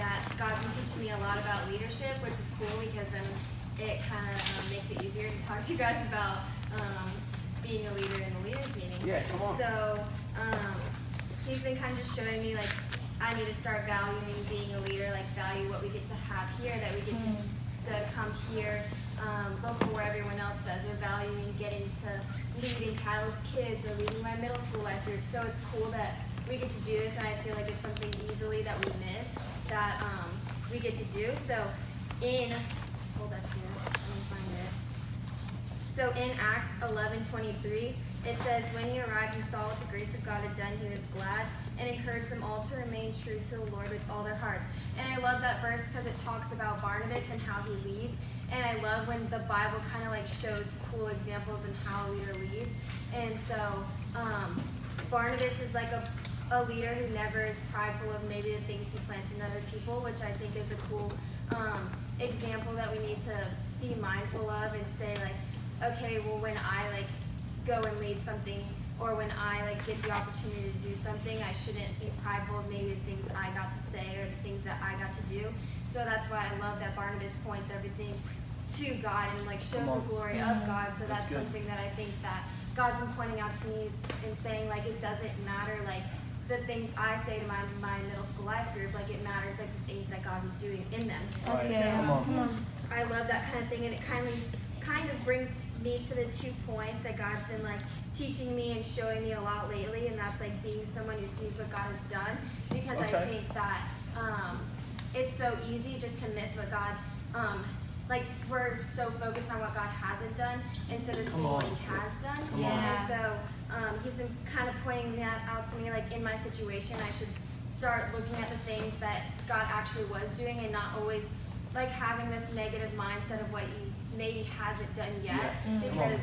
that God's been teaching me a lot about leadership, which is cool because then it kind of makes it easier to talk to you guys about being a leader in the leaders meeting. Yeah, come on. So he's been kind of just showing me like I need to start valuing being a leader, like value what we get to have here, that we get to come here before everyone else does, or valuing getting to lead in Catalyst Kids or leading my middle school life group. So it's cool that we get to do this, and I feel like it's something easily that we miss that we get to do. So hold up here, let me find it. So in Acts 11:23, it says, when he arrived and saw what the grace of God had done, he was glad and encouraged them all to remain true to the Lord with all their hearts. And I love that verse because it talks about Barnabas and how he leads. And I love when the Bible kind of like shows cool examples in how a leader leads. And so Barnabas is like a leader who never is prideful of maybe the things he plants in other people, which I think is a cool example that we need to be mindful of and say like, okay, well when I like go and lead something, or when I like get the opportunity to do something, I shouldn't be prideful of maybe the things I got to say or the things that I got to do. So that's why I love that Barnabas points everything to God and like shows the glory of God. So that's something that I think that God's been pointing out to me and saying like it doesn't matter like the things I say to my middle school life group, like it matters like the things that God is doing in them. Right. So I love that kind of thing, and it kind of brings me to the 2 points that God's been like teaching me and showing me a lot lately, and that's like being someone who sees what God has done, because I think that it's so easy just to miss what God like we're so focused on what God hasn't done instead of seeing what he has done. And so he's been kind of pointing that out to me, like in my situation I should start looking at the things that God actually was doing and not always like having this negative mindset of what he maybe hasn't done yet, because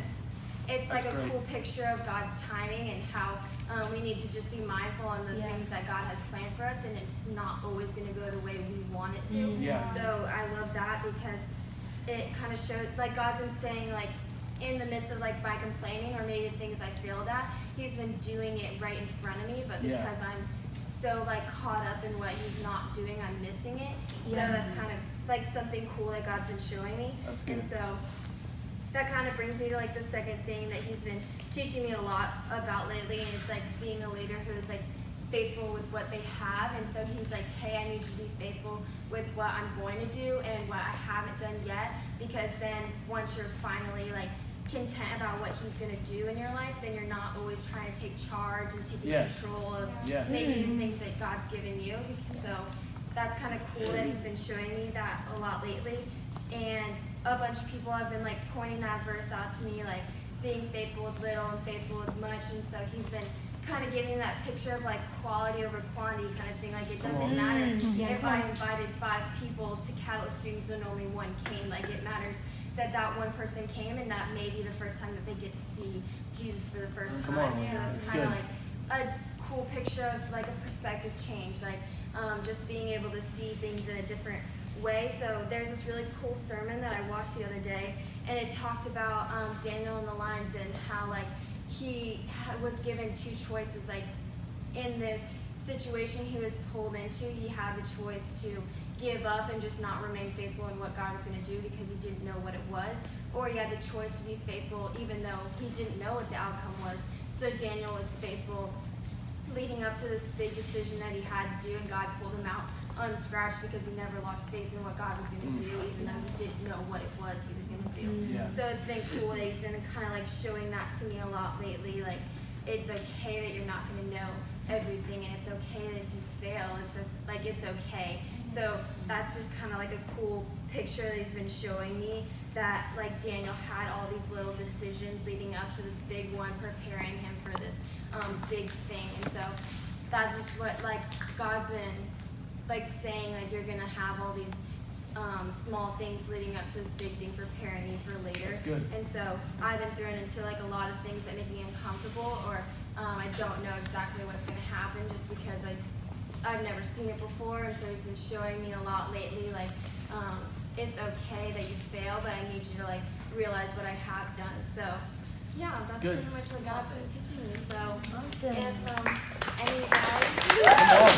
it's like a cool picture of God's timing and how we need to just be mindful on the things that God has planned for us, and it's not always going to go the way we want it to. So I love that because it kind of showed like God's been saying like in the midst of like my complaining or maybe things I failed at, he's been doing it right in front of me, but because I'm so like caught up in what he's not doing, I'm missing it. So that's kind of like something cool that God's been showing me. That's good. And so that kind of brings me to like the second thing that he's been teaching me a lot about lately, and it's like being a leader who is like faithful with what they have. And so he's like, hey, I need you to be faithful with what I'm going to do and what I haven't done yet, because then once you're finally like content about what he's going to do in your life, then you're not always trying to take charge and taking control of maybe the things that God's given you. So that's kind of cool that he's been showing me that a lot lately. And a bunch of people have been like pointing that verse out to me, like being faithful with little and faithful with much. And so he's been kind of giving that picture of like quality over quantity kind of thing. Like it doesn't matter if I invited 5 people to Catalyst students and only 1 came. Like it matters that that one person came, and that may be the first time that they get to see Jesus for the first time. So it's kind of like a cool picture of like a perspective change, like just being able to see things in a different way. So there's this really cool sermon that I watched the other day, and it talked about Daniel in the lions and how like he was given 2 choices. Like in this situation he was pulled into, he had the choice to give up and just not remain faithful in what God was going to do because he didn't know what it was, or he had the choice to be faithful even though he didn't know what the outcome was. So Daniel was faithful leading up to this big decision that he had to do, and God pulled him out unscratched because he never lost faith in what God was going to do, even though he didn't know what it was he was going to do. So it's been cool that he's been kind of like showing that to me a lot lately. Like it's okay that you're not going to know everything, and it's okay that if you fail, it's okay. So that's just kind of like a cool picture that he's been showing me, that like Daniel had all these little decisions leading up to this big one, preparing him for this big thing. And so that's just what like God's been like saying, like you're gonna have all these small things leading up to this big thing, preparing you for later. That's good. And so I've been thrown into like a lot of things that make me uncomfortable, or I don't know exactly what's gonna happen just because I've never seen it before. And so he's been showing me a lot lately, like it's okay that you fail, but I need you to like realize what I have done. So yeah, that's pretty much what God's been teaching me. So if